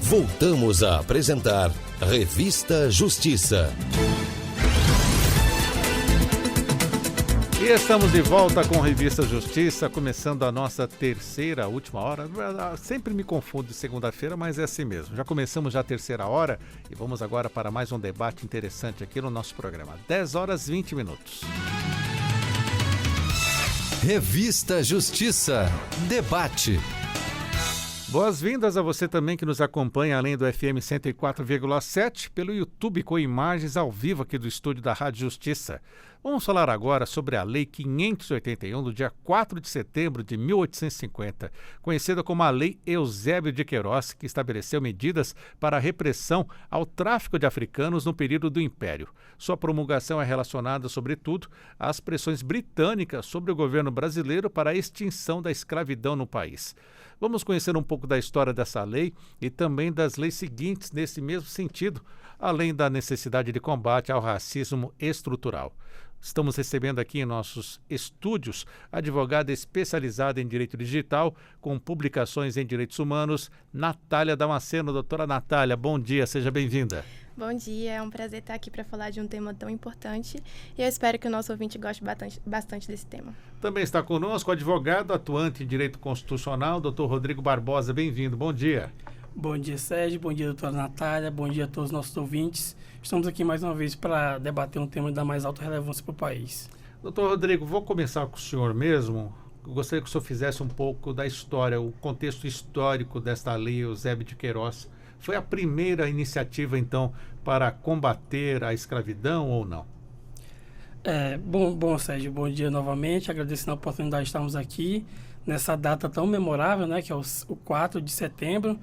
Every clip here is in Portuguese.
Voltamos a apresentar Revista Justiça. E estamos de volta com Revista Justiça, começando a nossa terceira, última hora. Sempre me confundo de segunda-feira, mas é assim mesmo. Já começamos já a terceira hora e vamos agora para mais um debate interessante aqui no nosso programa. 10 horas 20 minutos. Revista Justiça. Debate. Boas-vindas a você também que nos acompanha além do FM 104,7 pelo YouTube com imagens ao vivo aqui do estúdio da Rádio Justiça. Vamos falar agora sobre a Lei 581 do dia 4 de setembro de 1850, conhecida como a Lei Eusébio de Queiroz, que estabeleceu medidas para a repressão ao tráfico de africanos no período do Império. Sua promulgação é relacionada, sobretudo, às pressões britânicas sobre o governo brasileiro para a extinção da escravidão no país. Vamos conhecer um pouco da história dessa lei e também das leis seguintes nesse mesmo sentido, além da necessidade de combate ao racismo estrutural. Estamos recebendo aqui em nossos estúdios a advogada especializada em direito digital, com publicações em direitos humanos, Natália Damasceno. Doutora Natália, bom dia, seja bem-vinda. Bom dia, é um prazer estar aqui para falar de um tema tão importante e eu espero que o nosso ouvinte goste bastante desse tema. Também está conosco o advogado atuante em direito constitucional, doutor Rodrigo Barbosa. Bem-vindo, bom dia. Bom dia, Sérgio. Bom dia, doutora Natália. Bom dia a todos os nossos ouvintes. Estamos aqui mais uma vez para debater um tema da mais alta relevância para o país. Doutor Rodrigo, vou começar com o senhor mesmo. Eu gostaria que o senhor fizesse um pouco da história, o contexto histórico desta lei Eusébio de Queiroz. Foi a primeira iniciativa, então, para combater a escravidão ou não? Bom, Sérgio, bom dia novamente. Agradecendo a oportunidade de estarmos aqui nessa data tão memorável, né, que é o 4 de setembro,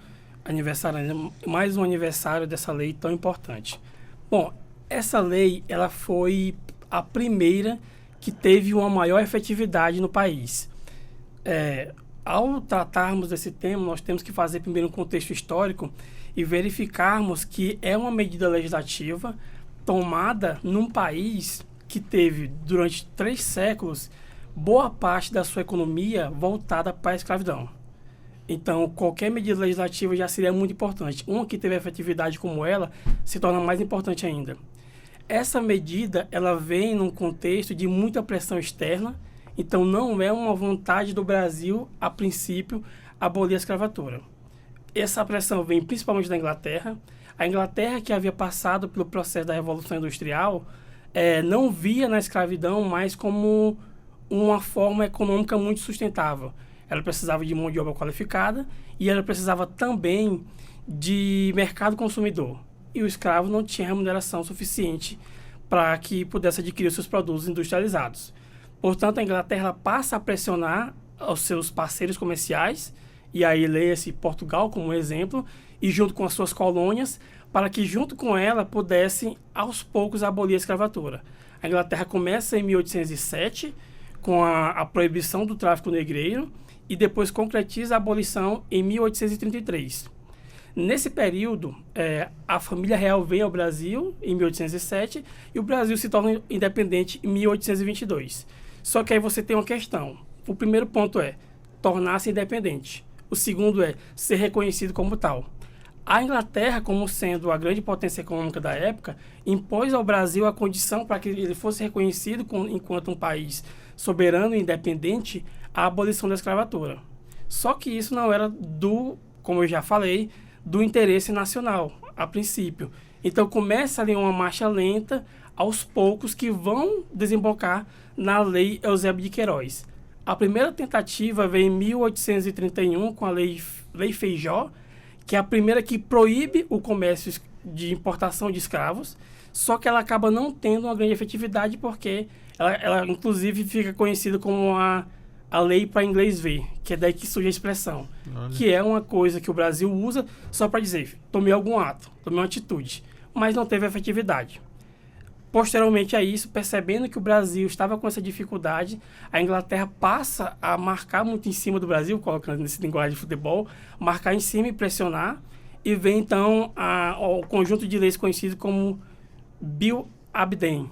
mais um aniversário dessa lei tão importante. Bom, essa lei ela foi a primeira que teve uma maior efetividade no país. Ao tratarmos desse tema, nós temos que fazer primeiro um contexto histórico e verificarmos que é uma medida legislativa tomada num país que teve, durante 3 séculos, boa parte da sua economia voltada para a escravidão. Então, qualquer medida legislativa já seria muito importante. Uma que teve efetividade como ela se torna mais importante ainda. Essa medida, ela vem num contexto de muita pressão externa, então não é uma vontade do Brasil, a princípio, abolir a escravatura. Essa pressão vem principalmente da Inglaterra. A Inglaterra, que havia passado pelo processo da Revolução Industrial, não via na escravidão mais como uma forma econômica muito sustentável. Ela precisava de mão de obra qualificada e ela precisava também de mercado consumidor. E o escravo não tinha remuneração suficiente para que pudesse adquirir os seus produtos industrializados. Portanto, a Inglaterra passa a pressionar os seus parceiros comerciais, e aí leia-se Portugal como exemplo, e junto com as suas colônias, para que junto com ela pudessem aos poucos abolir a escravatura. A Inglaterra começa em 1807 com a proibição do tráfico negreiro e depois concretiza a abolição em 1833. Nesse período, a família real vem ao Brasil em 1807 e o Brasil se torna independente em 1822. Só que aí você tem uma questão. O primeiro ponto é tornar-se independente. O segundo é ser reconhecido como tal. A Inglaterra, como sendo a grande potência econômica da época, impôs ao Brasil a condição para que ele fosse reconhecido enquanto um país soberano e independente, a abolição da escravatura. Só que isso não era como eu já falei, do interesse nacional, a princípio. Então começa ali uma marcha lenta, aos poucos, que vão desembocar na Lei Eusébio de Queiroz. A primeira tentativa veio em 1831 com a Lei Feijó, que é a primeira que proíbe o comércio de importação de escravos, só que ela acaba não tendo uma grande efetividade porque ela inclusive fica conhecida como a lei para inglês ver, que é daí que surge a expressão, que é uma coisa que o Brasil usa só para dizer, tomei algum ato, tomei uma atitude, mas não teve efetividade. Posteriormente a isso, percebendo que o Brasil estava com essa dificuldade, a Inglaterra passa a marcar muito em cima do Brasil, colocando nesse linguagem de futebol, marcar em cima e pressionar, e vem então o conjunto de leis conhecido como Bill Aberdeen,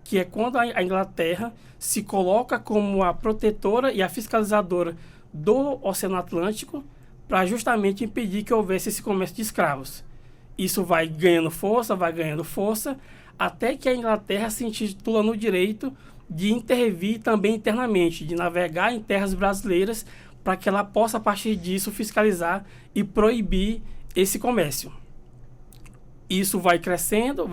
que é quando a Inglaterra se coloca como a protetora e a fiscalizadora do Oceano Atlântico para justamente impedir que houvesse esse comércio de escravos. Isso vai ganhando força, até que a Inglaterra se intitula no direito de intervir também internamente, de navegar em terras brasileiras, para que ela possa, a partir disso, fiscalizar e proibir esse comércio. Isso vai crescendo.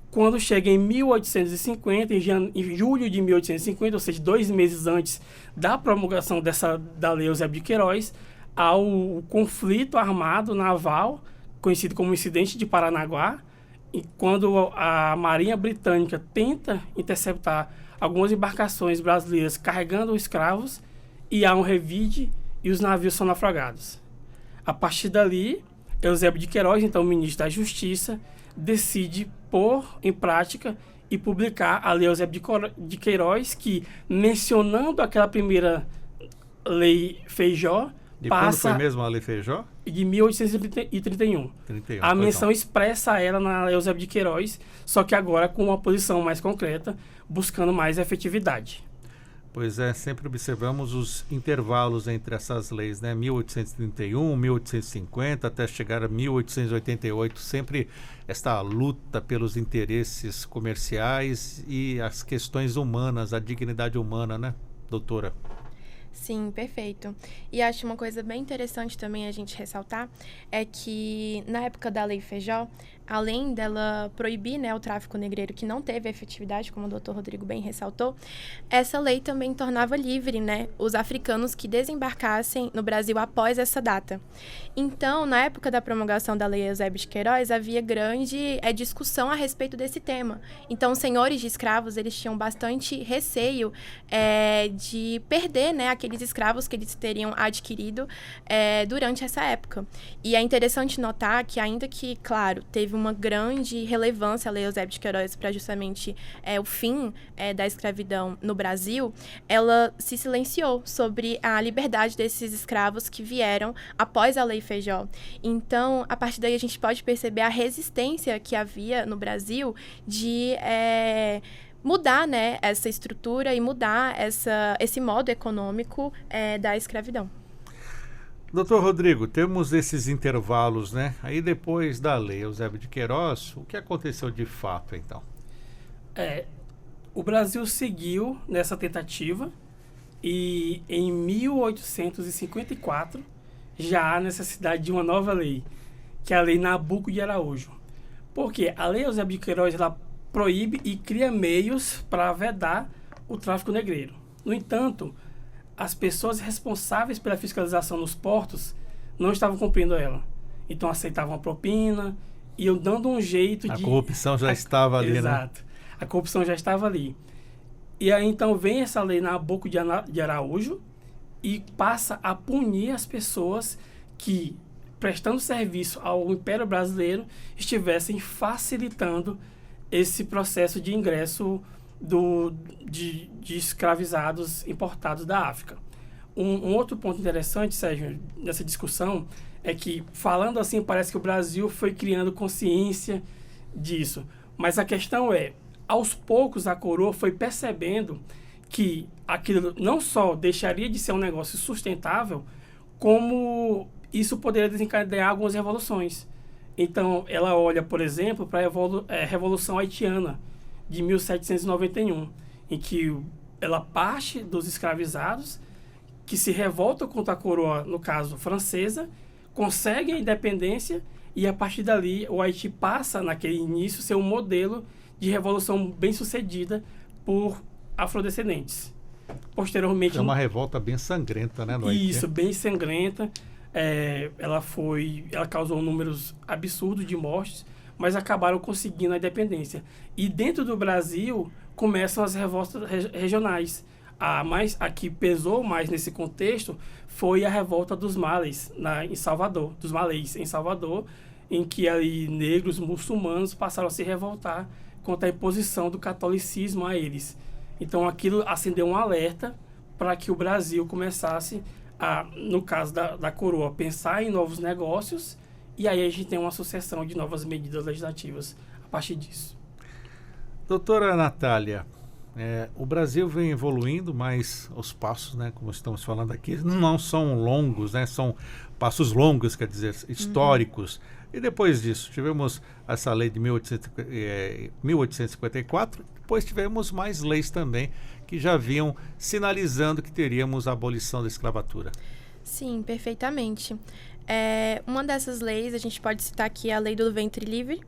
Quando chega em 1850, em julho de 1850, ou seja, 2 meses antes da promulgação da Lei Eusébio de Queiroz, há o conflito armado naval, conhecido como Incidente de Paranaguá, e quando a Marinha Britânica tenta interceptar algumas embarcações brasileiras carregando escravos, e há um revide e os navios são naufragados. A partir dali, Eusébio de Queiroz, então ministro da Justiça, decide pôr em prática e publicar a Lei Eusébio de Queiroz, que, mencionando aquela primeira Lei Feijó, E passa... quando foi mesmo a Lei Feijó? De 1831. A menção expressa ela na Lei Eusébio de Queiroz, só que agora com uma posição mais concreta, buscando mais efetividade. Pois é, sempre observamos os intervalos entre essas leis, né? 1831, 1850, até chegar a 1888, sempre esta luta pelos interesses comerciais e as questões humanas, a dignidade humana, né, doutora? Sim, perfeito. E acho uma coisa bem interessante também a gente ressaltar é que na época da Lei Feijó, além dela proibir, né, o tráfico negreiro, que não teve efetividade, como o Dr. Rodrigo bem ressaltou, essa lei também tornava livre, né, os africanos que desembarcassem no Brasil após essa data. Então, na época da promulgação da Lei Eusébio de Queiroz, havia grande discussão a respeito desse tema. Então, os senhores de escravos, eles tinham bastante receio de perder, né, aqueles escravos que eles teriam adquirido durante essa época. E é interessante notar que, ainda que, claro, teve uma grande relevância a Lei Eusébio de Queiroz para justamente o fim da escravidão no Brasil, ela se silenciou sobre a liberdade desses escravos que vieram após a Lei Feijó. Então, a partir daí, a gente pode perceber a resistência que havia no Brasil de mudar, né, essa estrutura e mudar esse modo econômico da escravidão. Doutor Rodrigo, temos esses intervalos, né? Aí depois da Lei Eusébio de Queiroz, o que aconteceu de fato, então? O Brasil seguiu nessa tentativa e em 1854 já há necessidade de uma nova lei, que é a Lei Nabuco de Araújo. Porque a Lei Eusébio de Queiroz, ela proíbe e cria meios para vedar o tráfico negreiro. No entanto, as pessoas responsáveis pela fiscalização nos portos não estavam cumprindo ela. Então, aceitavam a propina, iam dando um jeito de... A corrupção já estava ali, Exato. Né? A corrupção já estava ali. E aí, então, vem essa lei Nabuco de Araújo e passa a punir as pessoas que, prestando serviço ao Império Brasileiro, estivessem facilitando esse processo de ingresso de escravizados importados da África. Um outro ponto interessante, Sérgio, nessa discussão, é que, falando assim, parece que o Brasil foi criando consciência disso. Mas a questão é, aos poucos a coroa foi percebendo que aquilo não só deixaria de ser um negócio sustentável, como isso poderia desencadear algumas revoluções. Então, ela olha, por exemplo, para a Revolução Haitiana, de 1791, em que ela parte dos escravizados, que se revoltam contra a coroa, no caso francesa, conseguem a independência e, a partir dali, o Haiti passa, naquele início, a ser um modelo de revolução bem-sucedida por afrodescendentes. Posteriormente... É uma revolta bem sangrenta, né, no Haiti? Isso, bem sangrenta. Ela causou números absurdos de mortes, mas acabaram conseguindo a independência. E dentro do Brasil começam as revoltas regionais. A que pesou mais nesse contexto foi a revolta dos Malês em Salvador, em que ali negros muçulmanos passaram a se revoltar contra a imposição do catolicismo a eles. Então aquilo acendeu um alerta para que o Brasil começasse no caso da coroa, pensar em novos negócios, e aí a gente tem uma sucessão de novas medidas legislativas a partir disso. Doutora Natália, O Brasil vem evoluindo, mas os passos, né, como estamos falando aqui, não são longos, né? São passos longos, quer dizer, históricos. E depois disso, tivemos essa lei de 1854, depois tivemos mais leis também que já vinham sinalizando que teríamos a abolição da escravatura. Sim, perfeitamente. Uma dessas leis, a gente pode citar aqui a Lei do Ventre Livre,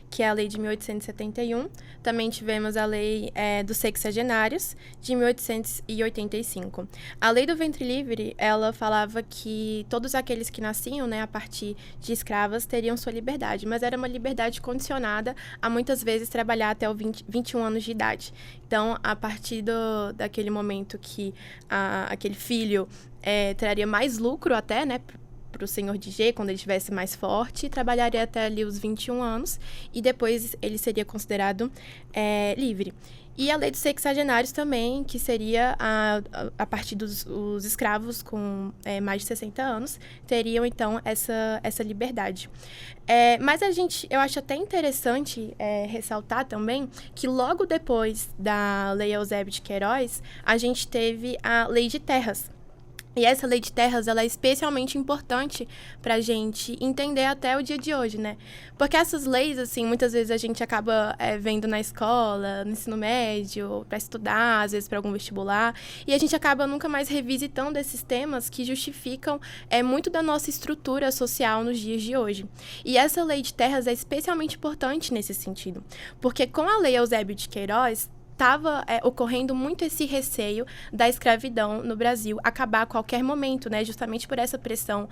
que é a lei de 1871. Também tivemos a lei dos sexagenários, de 1885. A Lei do Ventre Livre, ela falava que todos aqueles que nasciam, né, a partir de escravas teriam sua liberdade, mas era uma liberdade condicionada a muitas vezes trabalhar até os 21 anos de idade. Então, a partir daquele momento que aquele filho traria mais lucro até, né, para o senhor de G, quando ele estivesse mais forte, trabalharia até ali os 21 anos e depois ele seria considerado livre. E a lei dos sexagenários também, que seria a partir dos escravos com mais de 60 anos, teriam então essa liberdade. Mas eu acho até interessante ressaltar também que logo depois da Lei Eusébio de Queiroz, a gente teve a Lei de Terras. E essa lei de terras, ela é especialmente importante para a gente entender até o dia de hoje, né? Porque essas leis, assim, muitas vezes a gente acaba vendo na escola, no ensino médio, para estudar, às vezes para algum vestibular, e a gente acaba nunca mais revisitando esses temas que justificam muito da nossa estrutura social nos dias de hoje. E essa lei de terras é especialmente importante nesse sentido, porque com a lei Eusébio de Queiroz, estava ocorrendo muito esse receio da escravidão no Brasil acabar a qualquer momento, né? Justamente por essa pressão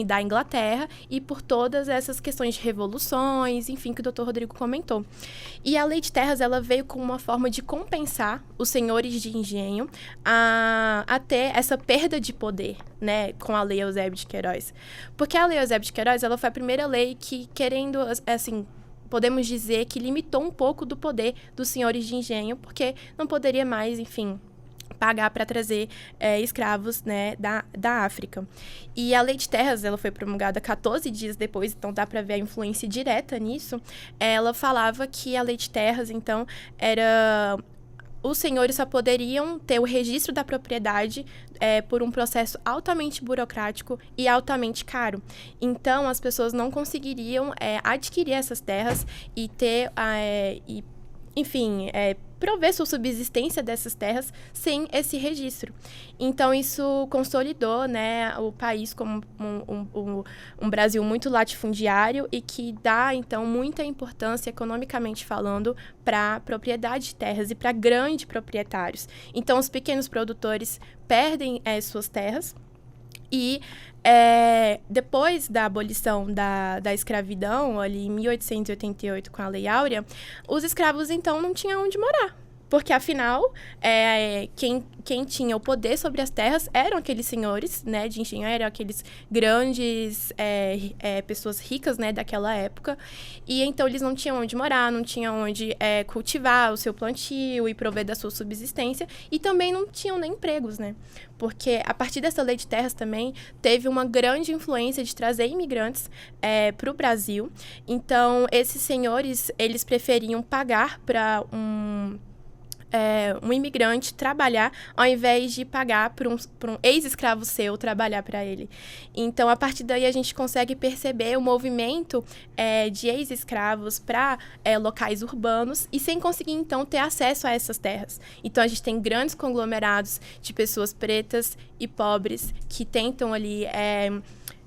da Inglaterra e por todas essas questões de revoluções, enfim, que o Dr. Rodrigo comentou. E a Lei de Terras, ela veio como uma forma de compensar os senhores de engenho a ter essa perda de poder, né? Com a Lei Eusébio de Queiroz. Porque a Lei Eusébio de Queiroz, ela foi a primeira lei que, querendo, assim, podemos dizer que limitou um pouco do poder dos senhores de engenho, porque não poderia mais, enfim, pagar para trazer escravos, né, da África. E a Lei de Terras, ela foi promulgada 14 dias depois, então dá para ver a influência direta nisso. Ela falava que a Lei de Terras, então, era... Os senhores só poderiam ter o registro da propriedade por um processo altamente burocrático e altamente caro. Então, as pessoas não conseguiriam adquirir essas terras e ter, enfim, prover sua subsistência dessas terras sem esse registro. Então, isso consolidou, né, o país como um Brasil muito latifundiário e que dá, então, muita importância, economicamente falando, para a propriedade de terras e para grandes proprietários. Então, os pequenos produtores perdem suas terras e depois da abolição da escravidão, ali em 1888, com a Lei Áurea, os escravos, então, não tinham onde morar. Porque, afinal, quem tinha o poder sobre as terras eram aqueles senhores, né, de engenho, eram aqueles grandes pessoas ricas, né, daquela época. E, então, eles não tinham onde morar, não tinham onde cultivar o seu plantio e prover da sua subsistência. E também não tinham nem empregos, né? Porque, a partir dessa lei de terras também, teve uma grande influência de trazer imigrantes para o Brasil. Então, esses senhores, eles preferiam pagar para um imigrante trabalhar, ao invés de pagar para um ex-escravo seu trabalhar para ele. Então, a partir daí, a gente consegue perceber o movimento de ex-escravos para locais urbanos e sem conseguir, então, ter acesso a essas terras. Então, a gente tem grandes conglomerados de pessoas pretas e pobres que tentam ali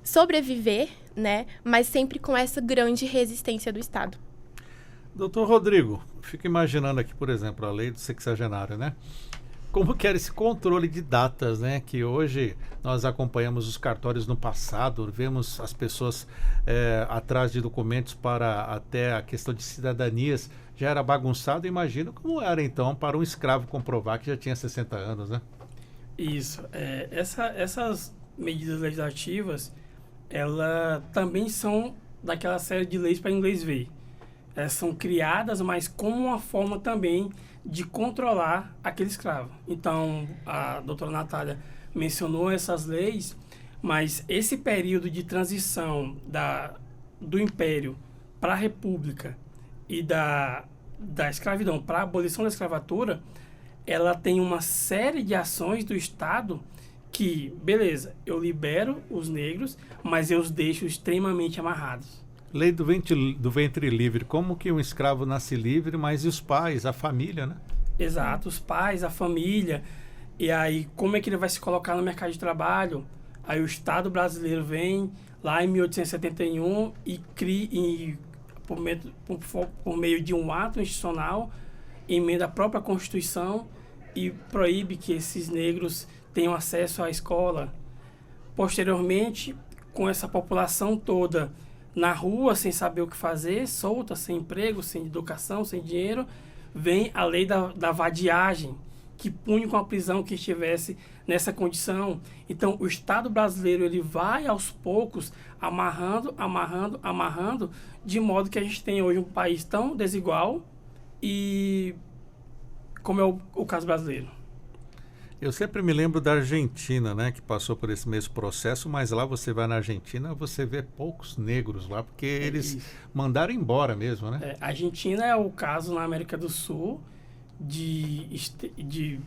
sobreviver, né, mas sempre com essa grande resistência do Estado. Doutor Rodrigo, fico imaginando aqui, por exemplo, a lei do sexagenário, né? Como que era esse controle de datas, né? Que hoje nós acompanhamos os cartórios no passado, vemos as pessoas atrás de documentos para até a questão de cidadanias, já era bagunçado. Imagino como era, então, para um escravo comprovar que já tinha 60 anos, né? Isso. Essas medidas legislativas, elas também são daquela série de leis para inglês ver. Elas são criadas, mas como uma forma também de controlar aquele escravo. Então, a doutora Natália mencionou essas leis, mas esse período de transição do Império para a República e da escravidão para a abolição da escravatura, ela tem uma série de ações do Estado que, beleza, eu libero os negros, mas eu os deixo extremamente amarrados. Lei do ventre livre. Como que um escravo nasce livre, mas e os pais, a família, né? Exato, os pais, a família. E aí, como é que ele vai se colocar no mercado de trabalho? Aí o Estado brasileiro vem lá em 1871 e cria, por meio de um ato institucional, emenda a própria Constituição e proíbe que esses negros tenham acesso à escola. Posteriormente, com essa população toda na rua, sem saber o que fazer, solta, sem emprego, sem educação, sem dinheiro, vem a lei da vadiagem, que pune com a prisão que estivesse nessa condição. Então, o Estado brasileiro ele vai, aos poucos, amarrando, de modo que a gente tem hoje um país tão desigual e como é o caso brasileiro. Eu sempre me lembro da Argentina, né, que passou por esse mesmo processo, mas lá você vai na Argentina, você vê poucos negros lá, porque eles mandaram embora mesmo, né? A Argentina é o caso na América do Sul de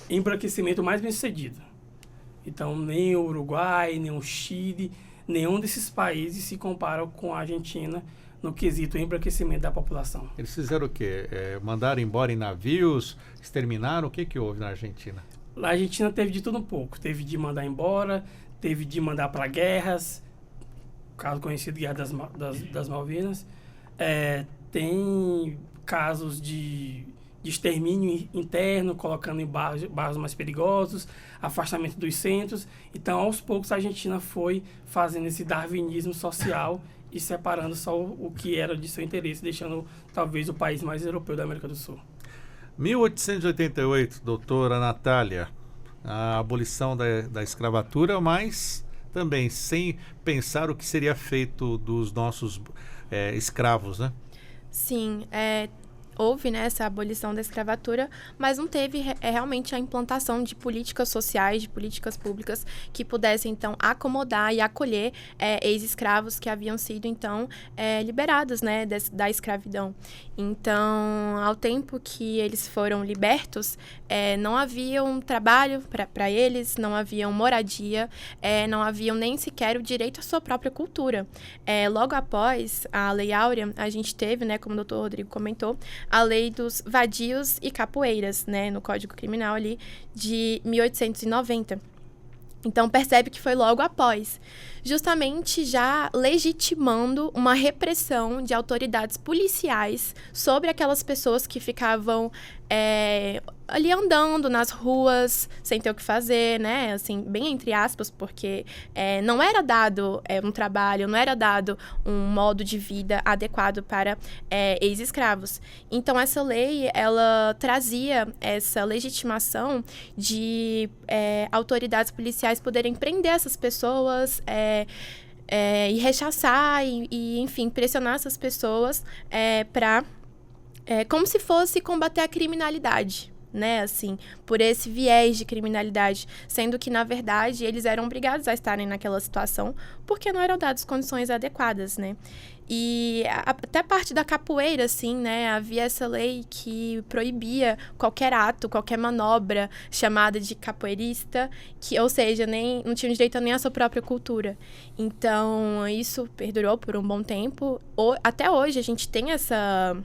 embranquecimento mais bem sucedido. Então, nem o Uruguai, nem o Chile, nenhum desses países se comparam com a Argentina no quesito embranquecimento da população. Eles fizeram o quê? Mandaram embora em navios, exterminaram? O que houve na Argentina? A Argentina teve de tudo um pouco. Teve de mandar embora, teve de mandar para guerras, caso conhecido, Guerra das Malvinas. Tem casos de extermínio interno, colocando em bairros mais perigosos, afastamento dos centros. Então, aos poucos, a Argentina foi fazendo esse darwinismo social e separando só o que era de seu interesse, deixando talvez o país mais europeu da América do Sul. 1888, doutora Natália, a abolição da escravatura, mas também sem pensar o que seria feito dos nossos escravos, né? Sim, houve, né, essa abolição da escravatura, mas não teve realmente a implantação de políticas sociais, de políticas públicas que pudessem, então, acomodar e acolher ex-escravos que haviam sido, então, liberados, né, da escravidão. Então, ao tempo que eles foram libertos, não havia um trabalho para eles, não havia moradia, não havia nem sequer o direito à sua própria cultura. Logo após a Lei Áurea, a gente teve, né, como o doutor Rodrigo comentou, a lei dos vadios e capoeiras, né, no Código Criminal ali de 1890. Então, percebe que foi logo após, justamente já legitimando uma repressão de autoridades policiais sobre aquelas pessoas que ficavam ali andando nas ruas, sem ter o que fazer, né? Assim, bem entre aspas, porque não era dado um trabalho, não era dado um modo de vida adequado para ex-escravos. Então, essa lei, ela trazia essa legitimação de autoridades policiais poderem prender essas pessoas e rechaçar e, enfim, pressionar essas pessoas para... como se fosse combater a criminalidade, né, assim, por esse viés de criminalidade, sendo que, na verdade, eles eram obrigados a estarem naquela situação porque não eram dadas condições adequadas, né. E até parte da capoeira, assim, né, havia essa lei que proibia qualquer ato, qualquer manobra chamada de capoeirista, ou seja, não tinha direito nem à sua própria cultura. Então, isso perdurou por um bom tempo. Até hoje, a gente tem essa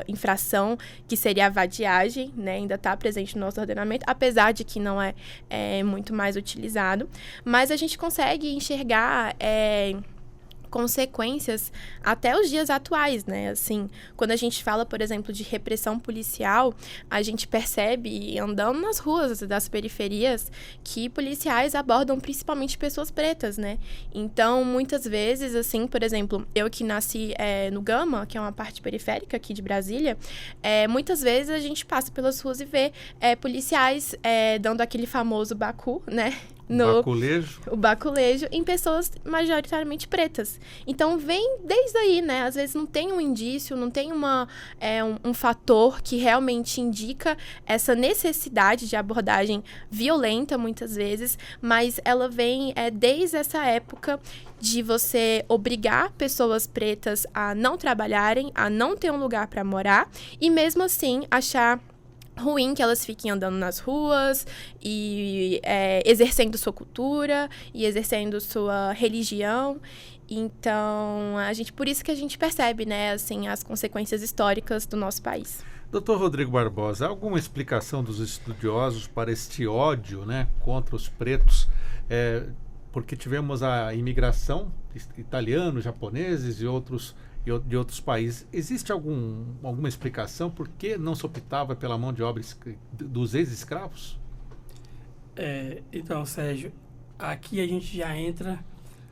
infração, que seria a vadiagem, né, ainda está presente no nosso ordenamento, apesar de que não é muito mais utilizado, mas a gente consegue enxergar consequências até os dias atuais, né? Assim, quando a gente fala, por exemplo, de repressão policial, a gente percebe, andando nas ruas das periferias, que policiais abordam principalmente pessoas pretas, né? Então, muitas vezes, assim, por exemplo, eu que nasci no Gama, que é uma parte periférica aqui de Brasília, muitas vezes a gente passa pelas ruas e vê policiais dando aquele famoso bacu, né? Baculejo. O baculejo em pessoas majoritariamente pretas. Então, vem desde aí, né? Às vezes não tem um indício, não tem um fator que realmente indica essa necessidade de abordagem violenta, muitas vezes, mas ela vem desde essa época de você obrigar pessoas pretas a não trabalharem, a não ter um lugar para morar, e mesmo assim achar ruim que elas fiquem andando nas ruas e exercendo sua cultura e exercendo sua religião. Então, por isso que a gente percebe, né, assim, as consequências históricas do nosso país. Dr. Rodrigo Barbosa, alguma explicação dos estudiosos para este ódio, né, contra os pretos? Porque tivemos a imigração italianos, japoneses e de outros países. Existe alguma explicação por que não se optava pela mão de obra dos ex-escravos? Então, Sérgio, aqui a gente já entra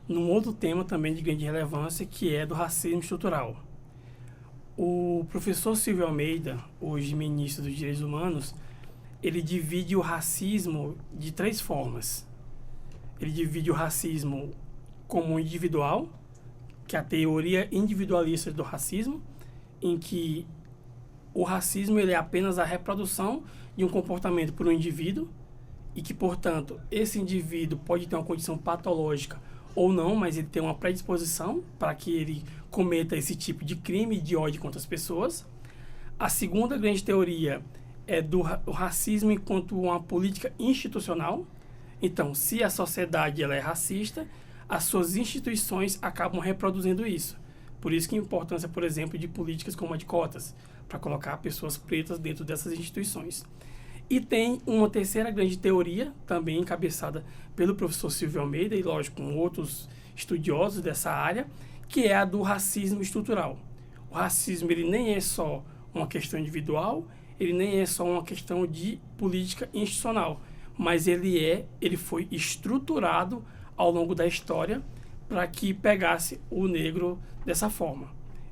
num outro tema também de grande relevância, que é do racismo estrutural. O professor Silvio Almeida, hoje ministro dos Direitos Humanos, ele divide o racismo de 3 formas. Ele divide o racismo como individual, que é a teoria individualista do racismo, em que o racismo ele é apenas a reprodução de um comportamento por um indivíduo e que, portanto, esse indivíduo pode ter uma condição patológica ou não, mas ele tem uma predisposição para que ele cometa esse tipo de crime de ódio contra as pessoas. A segunda grande teoria é do racismo enquanto uma política institucional. Então, se a sociedade ela é racista, as suas instituições acabam reproduzindo isso. Por isso que a importância, por exemplo, de políticas como a de cotas, para colocar pessoas pretas dentro dessas instituições. E tem uma terceira grande teoria, também encabeçada pelo professor Silvio Almeida, e lógico, com outros estudiosos dessa área, que é a do racismo estrutural. O racismo ele nem é só uma questão individual, ele nem é só uma questão de política institucional, mas ele foi estruturado ao longo da história para que pegasse o negro dessa forma.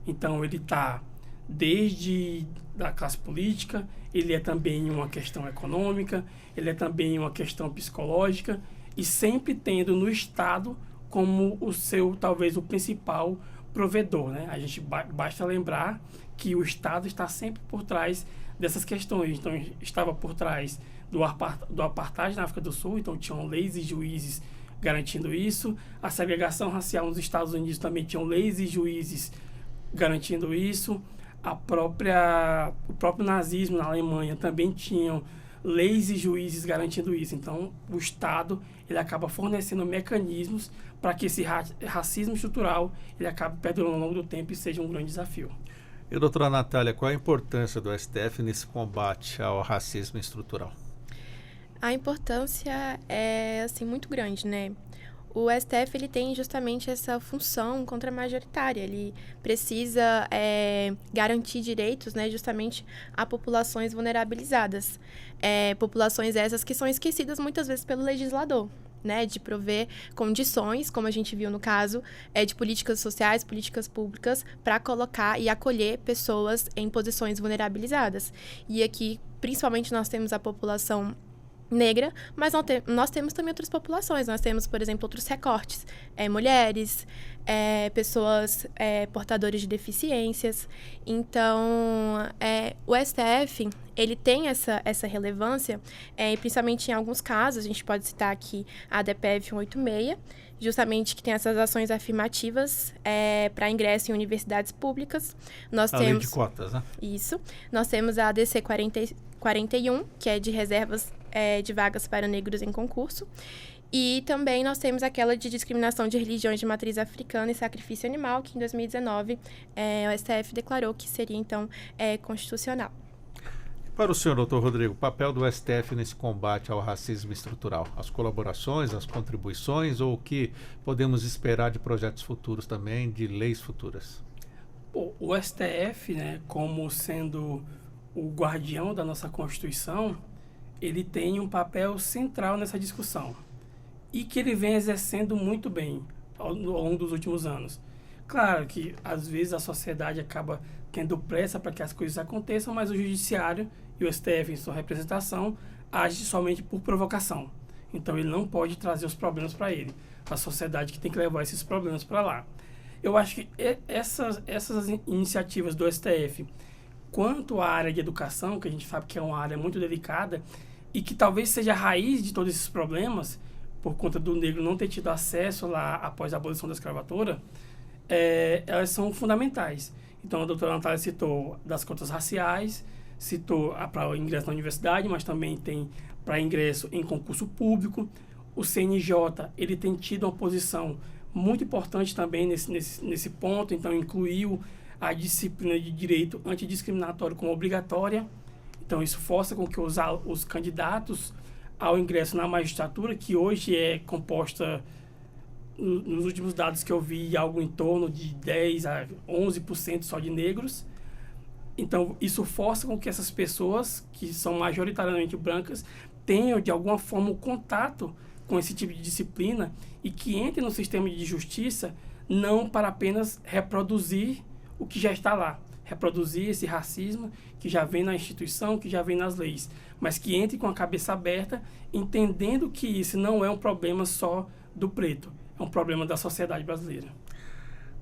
Então, ele está desde da classe política, ele é também uma questão econômica, ele é também uma questão psicológica, e sempre tendo no Estado como talvez o principal provedor, né? A gente basta lembrar que o Estado está sempre por trás dessas questões. Então, estava por trás do apartheid na África do Sul, então tinham leis e juízes garantindo isso. A segregação racial nos Estados Unidos também tinham leis e juízes garantindo isso. O próprio nazismo na Alemanha também tinham leis e juízes garantindo isso. Então, o Estado ele acaba fornecendo mecanismos para que esse racismo estrutural ele acabe perdurando ao longo do tempo e seja um grande desafio. E, doutora Natália, qual a importância do STF nesse combate ao racismo estrutural? A importância é assim, muito grande, né? O STF ele tem justamente essa função contramajoritária. Ele precisa garantir direitos, né, justamente a populações vulnerabilizadas. Populações essas que são esquecidas muitas vezes pelo legislador, né, de prover condições, como a gente viu no caso, de políticas sociais, políticas públicas, para colocar e acolher pessoas em posições vulnerabilizadas. E aqui, principalmente, nós temos a população negra, mas nós temos também outras populações. Nós temos, por exemplo, outros recortes. Mulheres, pessoas portadoras de deficiências. Então, o STF, ele tem essa relevância, principalmente em alguns casos. A gente pode citar aqui a DPF 186, justamente que tem essas ações afirmativas para ingresso em universidades públicas. Lei de cotas, né? Isso. Nós temos a ADC 41, que é de reservas de vagas para negros em concurso. E também nós temos aquela de discriminação de religiões de matriz africana e sacrifício animal, que em 2019 o STF declarou que seria, então, constitucional. Para o senhor, doutor Rodrigo, o papel do STF nesse combate ao racismo estrutural? As colaborações, as contribuições ou o que podemos esperar de projetos futuros também, de leis futuras? O STF, né, como sendo o guardião da nossa Constituição, ele tem um papel central nessa discussão e que ele vem exercendo muito bem ao longo dos últimos anos. Claro que, às vezes, a sociedade acaba tendo pressa para que as coisas aconteçam, mas o Judiciário e o STF, em sua representação, agem somente por provocação. Então, ele não pode trazer os problemas para ele. A sociedade que tem que levar esses problemas para lá. Eu acho que essas iniciativas do STF, quanto à área de educação, que a gente sabe que é uma área muito delicada, e que talvez seja a raiz de todos esses problemas, por conta do negro não ter tido acesso lá após a abolição da escravatura, elas são fundamentais. Então, a doutora Natália citou das cotas raciais, citou para o ingresso na universidade, mas também tem para ingresso em concurso público. O CNJ, ele tem tido uma posição muito importante também nesse ponto, então incluiu a disciplina de direito antidiscriminatório como obrigatória. Então, isso força com que os candidatos ao ingresso na magistratura, que hoje é composta, nos últimos dados que eu vi, algo em torno de 10% a 11% só de negros. Então, isso força com que essas pessoas, que são majoritariamente brancas, tenham, de alguma forma, um contato com esse tipo de disciplina e que entrem no sistema de justiça não para apenas reproduzir o que já está lá, reproduzir esse racismo que já vem na instituição, que já vem nas leis, mas que entre com a cabeça aberta, entendendo que isso não é um problema só do preto, é um problema da sociedade brasileira.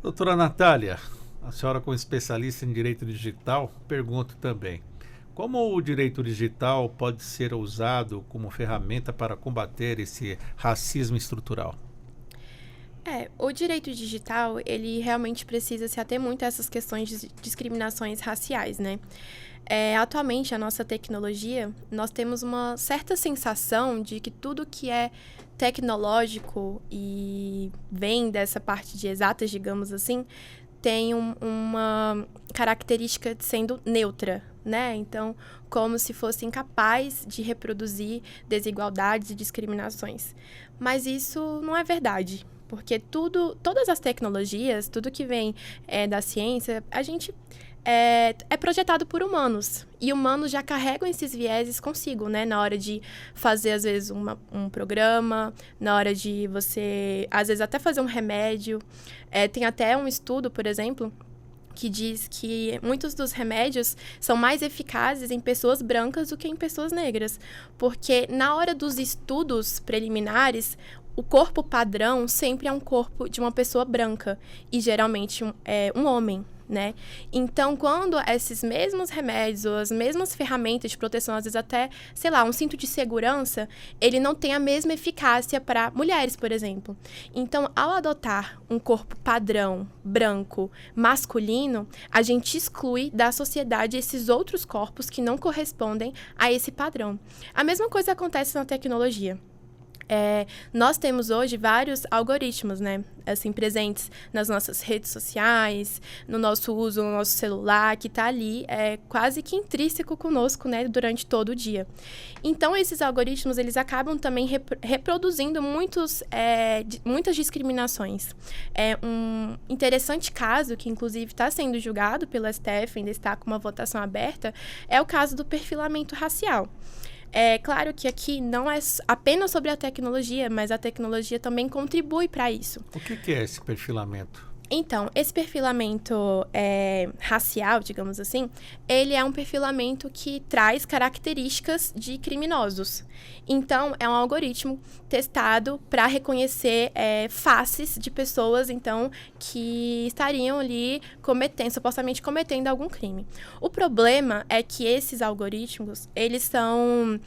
Doutora Natália, a senhora como especialista em direito digital, pergunto também, como o direito digital pode ser usado como ferramenta para combater esse racismo estrutural? O direito digital, ele realmente precisa se ater muito a essas questões de discriminações raciais, né? Atualmente, a nossa tecnologia, nós temos uma certa sensação de que tudo que é tecnológico e vem dessa parte de exatas, digamos assim, tem uma característica de sendo neutra, né? Então, como se fosse incapaz de reproduzir desigualdades e discriminações. Mas isso não é verdade, porque todas as tecnologias, tudo que vem da ciência, a gente é projetado por humanos. E humanos já carregam esses vieses consigo, né? Na hora de fazer, às vezes, um programa, na hora de você, às vezes, até fazer um remédio. Tem até um estudo, por exemplo, que diz que muitos dos remédios são mais eficazes em pessoas brancas do que em pessoas negras. Porque na hora dos estudos preliminares, o corpo padrão sempre é um corpo de uma pessoa branca e geralmente um homem, né? Então, quando esses mesmos remédios ou as mesmas ferramentas de proteção, às vezes até, sei lá, um cinto de segurança, ele não tem a mesma eficácia para mulheres, por exemplo. Então, ao adotar um corpo padrão, branco, masculino, a gente exclui da sociedade esses outros corpos que não correspondem a esse padrão. A mesma coisa acontece na tecnologia. Nós temos hoje vários algoritmos, né, assim, presentes nas nossas redes sociais, no nosso uso, no nosso celular, que está ali quase que intrínseco conosco, né, durante todo o dia. Então, esses algoritmos, eles acabam também reproduzindo muitas discriminações. Um interessante caso, que inclusive está sendo julgado pelo STF, ainda está com uma votação aberta, é o caso do perfilamento racial. É claro que aqui não é apenas sobre a tecnologia, mas a tecnologia também contribui para isso. O que é esse perfilamento? Então, esse perfilamento racial, digamos assim, ele é um perfilamento que traz características de criminosos. Então, é um algoritmo testado para reconhecer faces de pessoas, então, que estariam ali supostamente cometendo algum crime. O problema é que esses algoritmos, eles são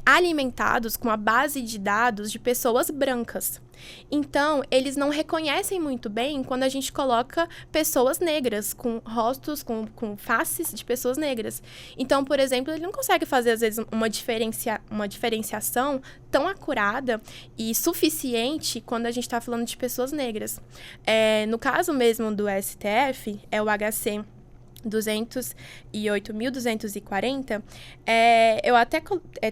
alimentados com a base de dados de pessoas brancas. Então, eles não reconhecem muito bem quando a gente coloca pessoas negras, com rostos, com faces de pessoas negras. Então, por exemplo, ele não consegue fazer, às vezes, uma diferenciação tão acurada e suficiente quando a gente está falando de pessoas negras. No caso mesmo do STF, é o HC 208.240, eu até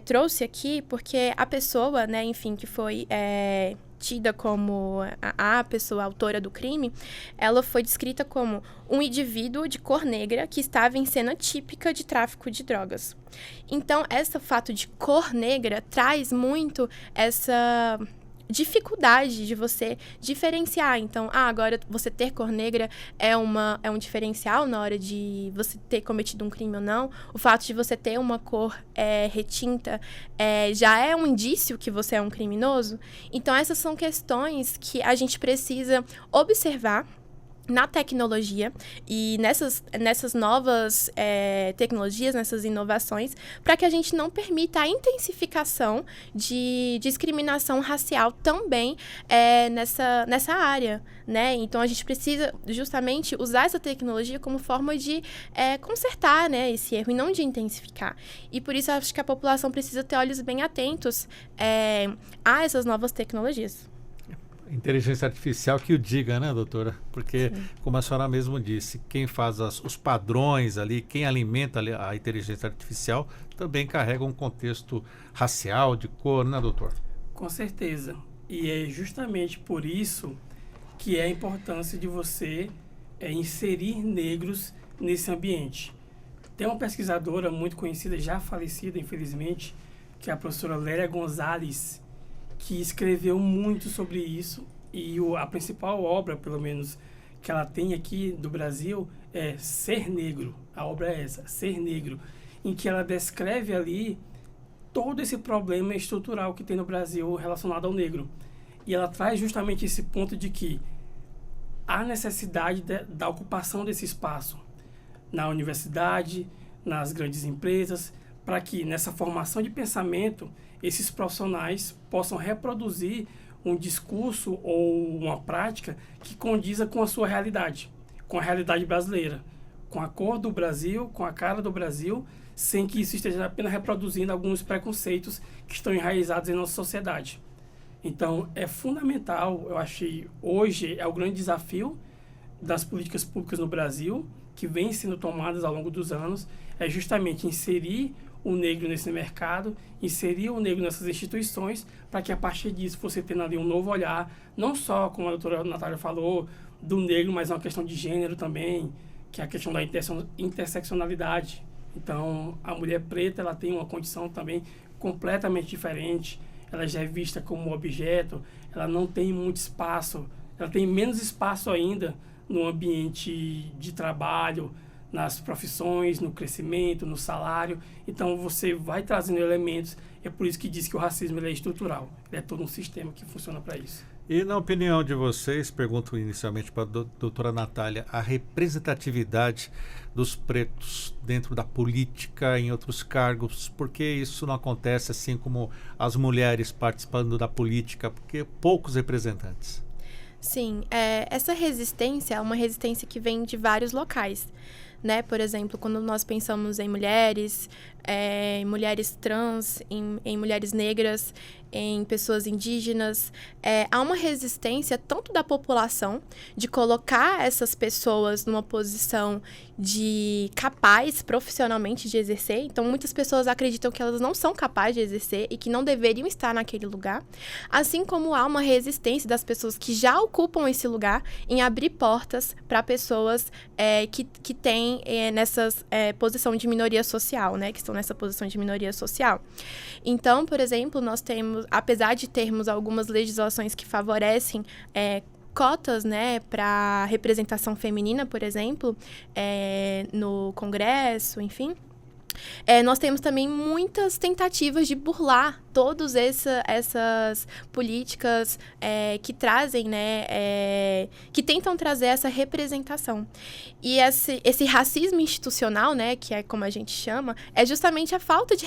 trouxe aqui porque a pessoa, né, enfim, que foi tida como a pessoa autora do crime, ela foi descrita como um indivíduo de cor negra que estava em cena típica de tráfico de drogas. Então, esse fato de cor negra traz muito dificuldade de você diferenciar. Então, agora você ter cor negra é um diferencial na hora de você ter cometido um crime ou não. O fato de você ter uma cor retinta já é um indício que você é um criminoso. Então, essas são questões que a gente precisa observar na tecnologia e nessas novas tecnologias, nessas inovações, para que a gente não permita a intensificação de discriminação racial também nessa área, né? Então, a gente precisa justamente usar essa tecnologia como forma de consertar, né, esse erro e não de intensificar. E por isso, acho que a população precisa ter olhos bem atentos a essas novas tecnologias. Inteligência artificial que o diga, né, doutora? Porque, como a senhora mesmo disse, quem faz os padrões ali, quem alimenta a inteligência artificial, também carrega um contexto racial, de cor, né, doutor? Com certeza. E é justamente por isso que é a importância de você inserir negros nesse ambiente. Tem uma pesquisadora muito conhecida, já falecida, infelizmente, que é a professora Lélia Gonzalez, que escreveu muito sobre isso, e a principal obra, pelo menos, que ela tem aqui do Brasil é Ser Negro. A obra é essa, Ser Negro, em que ela descreve ali todo esse problema estrutural que tem no Brasil relacionado ao negro. E ela traz justamente esse ponto de que há necessidade da ocupação desse espaço na universidade, nas grandes empresas, para que nessa formação de pensamento esses profissionais possam reproduzir um discurso ou uma prática que condiza com a sua realidade, com a realidade brasileira, com a cor do Brasil, com a cara do Brasil, sem que isso esteja apenas reproduzindo alguns preconceitos que estão enraizados em nossa sociedade. Então, é fundamental, eu acho que hoje é o grande desafio das políticas públicas no Brasil, que vem sendo tomadas ao longo dos anos, é justamente inserir o negro nesse mercado, inserir o negro nessas instituições, para que a partir disso você tenha ali um novo olhar, não só, como a doutora Natália falou, do negro, mas uma questão de gênero também, que é a questão da interseccionalidade. Então, a mulher preta, ela tem uma condição também completamente diferente, ela já é vista como objeto, ela não tem muito espaço, ela tem menos espaço ainda no ambiente de trabalho, nas profissões, no crescimento, no salário. Então, você vai trazendo elementos. É por isso que diz que o racismo ele é estrutural. Ele é todo um sistema que funciona para isso. E, na opinião de vocês, pergunto inicialmente para a doutora Natália, a representatividade dos pretos dentro da política, em outros cargos, por que isso não acontece assim como as mulheres participando da política? Porque poucos representantes. Sim, essa resistência é uma resistência que vem de vários locais, né? Por exemplo, quando nós pensamos em mulheres trans, em mulheres negras, em pessoas indígenas, há uma resistência tanto da população de colocar essas pessoas numa posição de capaz profissionalmente de exercer. Então, muitas pessoas acreditam que elas não são capazes de exercer e que não deveriam estar naquele lugar. Assim como há uma resistência das pessoas que já ocupam esse lugar em abrir portas para pessoas que têm nessas posição de minoria social, né? Que estão nessa posição de minoria social. Então, por exemplo, nós temos, apesar de termos algumas legislações que favorecem cotas, né, para representação feminina, por exemplo, no Congresso, enfim, nós temos também muitas tentativas de burlar todas essas políticas que trazem, né, que tentam trazer essa representação. E esse racismo institucional, né, que é como a gente chama, é justamente a falta de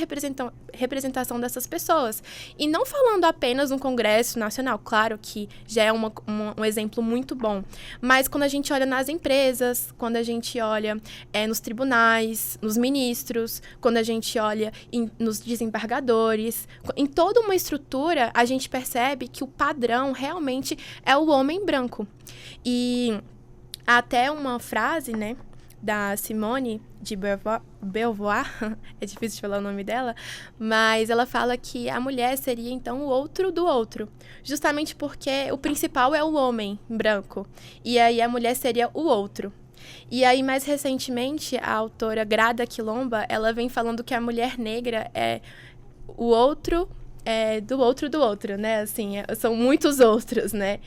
representação dessas pessoas. E não falando apenas no Congresso Nacional, claro que já é um exemplo muito bom, mas quando a gente olha nas empresas, quando a gente olha nos tribunais, nos ministros, quando a gente olha nos desembargadores, em toda uma estrutura, a gente percebe que o padrão realmente é o homem branco. E há até uma frase, né, da Simone de Beauvoir, é difícil de falar o nome dela, mas ela fala que a mulher seria, então, o outro do outro, justamente porque o principal é o homem branco, e aí a mulher seria o outro. E aí, mais recentemente, a autora Grada Quilomba, ela vem falando que a mulher negra é o outro, do outro, né? Assim, são muitos outros, né?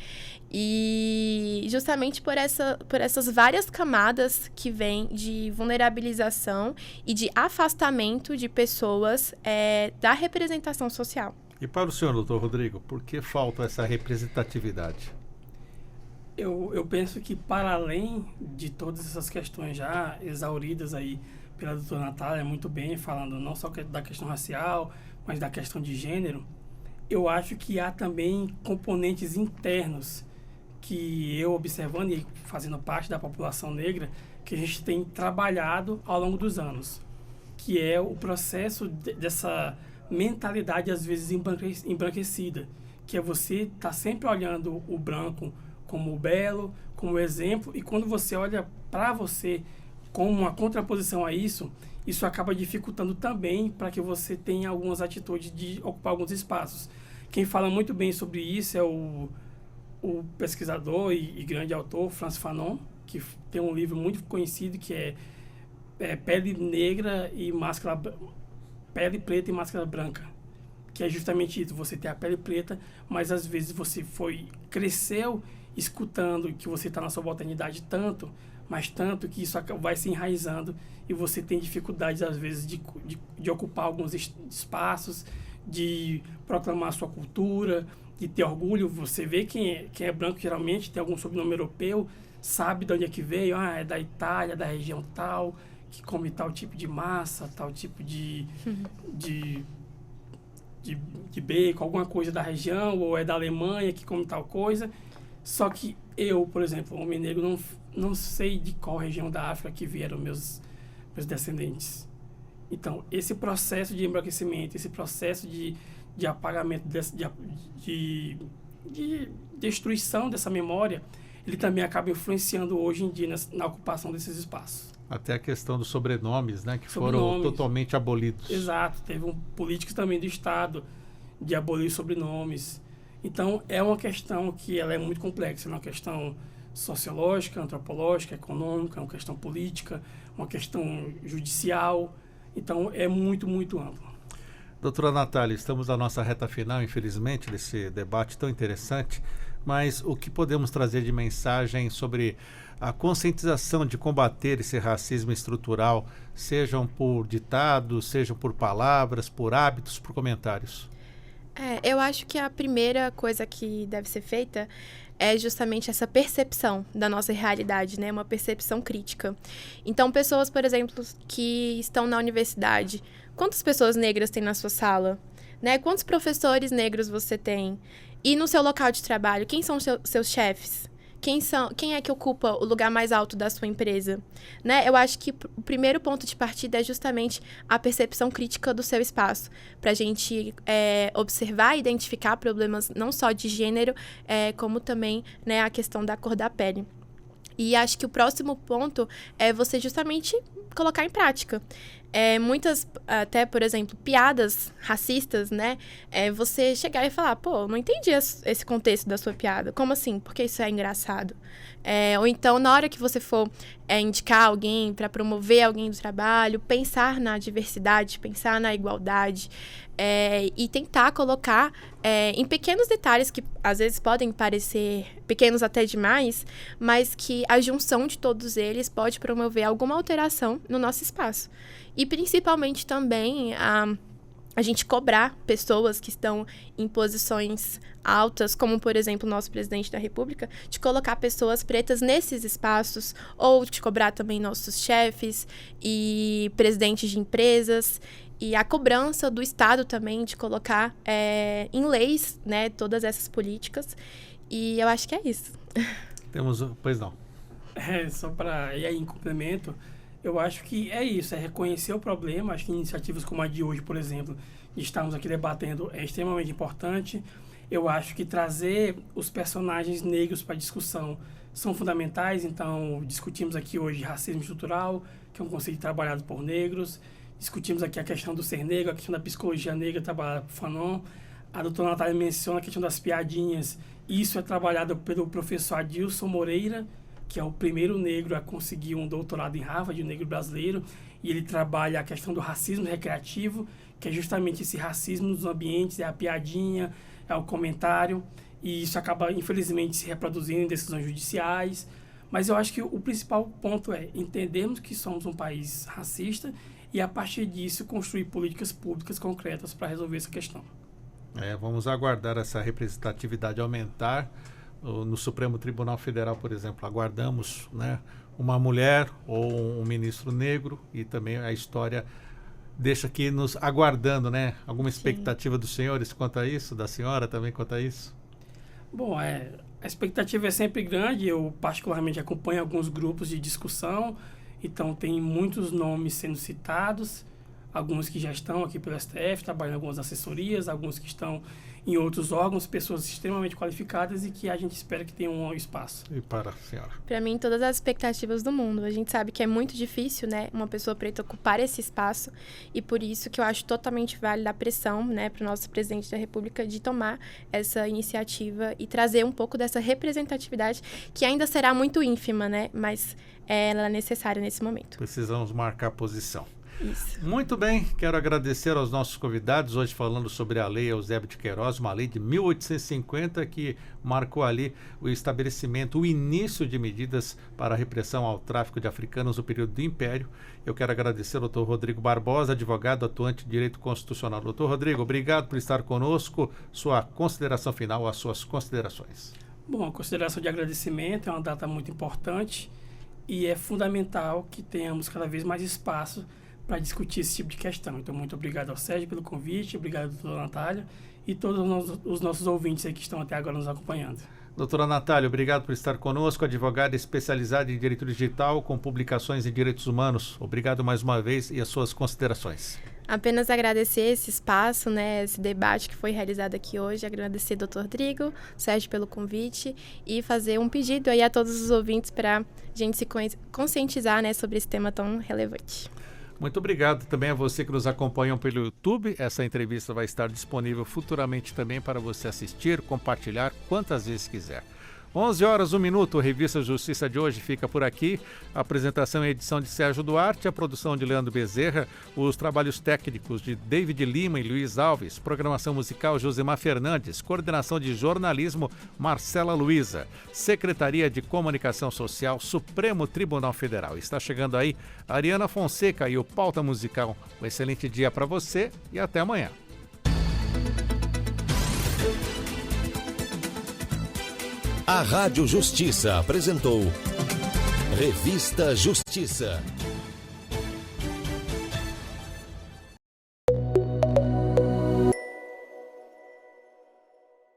E justamente por essas várias camadas que vêm de vulnerabilização e de afastamento de pessoas da representação social. E para o senhor, doutor Rodrigo, por que falta essa representatividade? Eu penso que, para além de todas essas questões já exauridas aí pela doutora Natália, muito bem, falando não só da questão racial, mas da questão de gênero, eu acho que há também componentes internos que eu, observando e fazendo parte da população negra, que a gente tem trabalhado ao longo dos anos, que é o processo dessa mentalidade, às vezes, embranquecida, que é você estar sempre olhando o branco como o belo, como exemplo, e quando você olha para você como uma contraposição a isso, isso acaba dificultando também para que você tenha algumas atitudes de ocupar alguns espaços. Quem fala muito bem sobre isso é o pesquisador e grande autor Frantz Fanon, que tem um livro muito conhecido que é Pele Negra e Máscara... Pele Preta e Máscara Branca, que é justamente isso, você tem a pele preta, mas às vezes você cresceu escutando que você está na subalternidade tanto, mas tanto que isso vai se enraizando e você tem dificuldades às vezes de ocupar alguns espaços, de proclamar a sua cultura, de ter orgulho. Você vê quem é branco geralmente, tem algum sobrenome europeu, sabe de onde é que veio, é da Itália, da região tal, que come tal tipo de massa, tal tipo de bacon, alguma coisa da região, ou é da Alemanha que come tal coisa. Só que eu, por exemplo, homem negro, não sei de qual região da África que vieram meus descendentes. Então, esse processo de embranquecimento, esse processo de apagamento, de destruição dessa memória, ele também acaba influenciando hoje em dia na ocupação desses espaços. Até a questão dos sobrenomes, né, que foram totalmente abolidos. Exato. Teve um político também do Estado de abolir sobrenomes. Então, é uma questão que ela é muito complexa. É uma questão sociológica, antropológica, econômica, uma questão política, uma questão judicial. Então, é muito, muito amplo. Doutora Natália, estamos na nossa reta final, infelizmente, desse debate tão interessante, mas o que podemos trazer de mensagem sobre a conscientização de combater esse racismo estrutural, sejam por ditados, sejam por palavras, por hábitos, por comentários? Eu acho que a primeira coisa que deve ser feita é justamente essa percepção da nossa realidade, né? Uma percepção crítica. Então, pessoas, por exemplo, que estão na universidade, quantas pessoas negras tem na sua sala? Né? Quantos professores negros você tem? E no seu local de trabalho, quem são os seus chefes? Quem é que ocupa o lugar mais alto da sua empresa? Né? Eu acho que o primeiro ponto de partida é justamente a percepção crítica do seu espaço, para a gente observar e identificar problemas não só de gênero, como também, né, a questão da cor da pele. E acho que o próximo ponto é você justamente colocar em prática. Muitas, até, por exemplo, piadas racistas, né? Você chegar e falar, pô, não entendi esse contexto da sua piada. Como assim? Porque isso é engraçado. Ou então, na hora que você for indicar alguém para promover alguém do trabalho, pensar na diversidade, pensar na igualdade, e tentar colocar em pequenos detalhes que às vezes podem parecer pequenos até demais, mas que a junção de todos eles pode promover alguma alteração no nosso espaço. E principalmente também a gente cobrar pessoas que estão em posições altas, como, por exemplo, o nosso presidente da República, de colocar pessoas pretas nesses espaços, ou de cobrar também nossos chefes e presidentes de empresas, e a cobrança do Estado também de colocar em leis, né, todas essas políticas. E eu acho que é isso. Pois não. Só para ir aí em complemento, eu acho que é isso, é reconhecer o problema. Acho que iniciativas como a de hoje, por exemplo, de estarmos aqui debatendo, é extremamente importante. Eu acho que trazer os personagens negros para a discussão são fundamentais. Então, discutimos aqui hoje racismo estrutural, que é um conceito trabalhado por negros. Discutimos aqui a questão do ser negro, a questão da psicologia negra trabalhada por Fanon. A doutora Natália menciona a questão das piadinhas. Isso é trabalhado pelo professor Adilson Moreira, que é o primeiro negro a conseguir um doutorado em Harvard, um negro brasileiro, e ele trabalha a questão do racismo recreativo, que é justamente esse racismo nos ambientes, é a piadinha, é o comentário, e isso acaba, infelizmente, se reproduzindo em decisões judiciais. Mas eu acho que o principal ponto é entendermos que somos um país racista e, a partir disso, construir políticas públicas concretas para resolver essa questão. Vamos aguardar essa representatividade aumentar. No Supremo Tribunal Federal, por exemplo, aguardamos, né, uma mulher ou um ministro negro, e também a história deixa aqui nos aguardando, né? Alguma expectativa dos senhores quanto a isso, da senhora também quanto a isso? Bom, a expectativa é sempre grande. Eu particularmente acompanho alguns grupos de discussão, então tem muitos nomes sendo citados, alguns que já estão aqui pelo STF, trabalhando em algumas assessorias, alguns que estão em outros órgãos, pessoas extremamente qualificadas e que a gente espera que tenham um espaço. E para a senhora? Para mim, todas as expectativas do mundo. A gente sabe que é muito difícil, né, uma pessoa preta ocupar esse espaço, e por isso que eu acho totalmente válida a pressão, né, para o nosso presidente da República de tomar essa iniciativa e trazer um pouco dessa representatividade, que ainda será muito ínfima, né, mas ela é necessária nesse momento. Precisamos marcar posição. Isso. Muito bem, quero agradecer aos nossos convidados, hoje falando sobre a Lei Eusébio de Queiroz, uma lei de 1850 que marcou ali o estabelecimento, o início de medidas para a repressão ao tráfico de africanos no período do Império. Eu quero agradecer ao Dr. Rodrigo Barbosa, advogado atuante de Direito Constitucional. Dr. Rodrigo, obrigado por estar conosco. Sua consideração final, as suas considerações. Bom, a consideração de agradecimento é uma data muito importante e é fundamental que tenhamos cada vez mais espaço para discutir esse tipo de questão. Então, muito obrigado ao Sérgio pelo convite, obrigado, doutora Natália, e todos os nossos ouvintes aí que estão até agora nos acompanhando. Doutora Natália, obrigado por estar conosco, advogada especializada em Direito Digital com publicações em Direitos Humanos. Obrigado mais uma vez e as suas considerações. Apenas agradecer esse espaço, né, esse debate que foi realizado aqui hoje, agradecer ao Dr. Rodrigo, Sérgio pelo convite e fazer um pedido aí a todos os ouvintes para a gente se conscientizar, né, sobre esse tema tão relevante. Muito obrigado também a você que nos acompanham pelo YouTube. Essa entrevista vai estar disponível futuramente também para você assistir, compartilhar quantas vezes quiser. 11h01, a Revista Justiça de hoje fica por aqui. A apresentação e edição de Sérgio Duarte, a produção de Leandro Bezerra, os trabalhos técnicos de David Lima e Luiz Alves, programação musical Josemar Fernandes, coordenação de jornalismo Marcela Luiza, Secretaria de Comunicação Social, Supremo Tribunal Federal. Está chegando aí a Ariana Fonseca e o Pauta Musical. Um excelente dia para você e até amanhã. A Rádio Justiça apresentou Revista Justiça.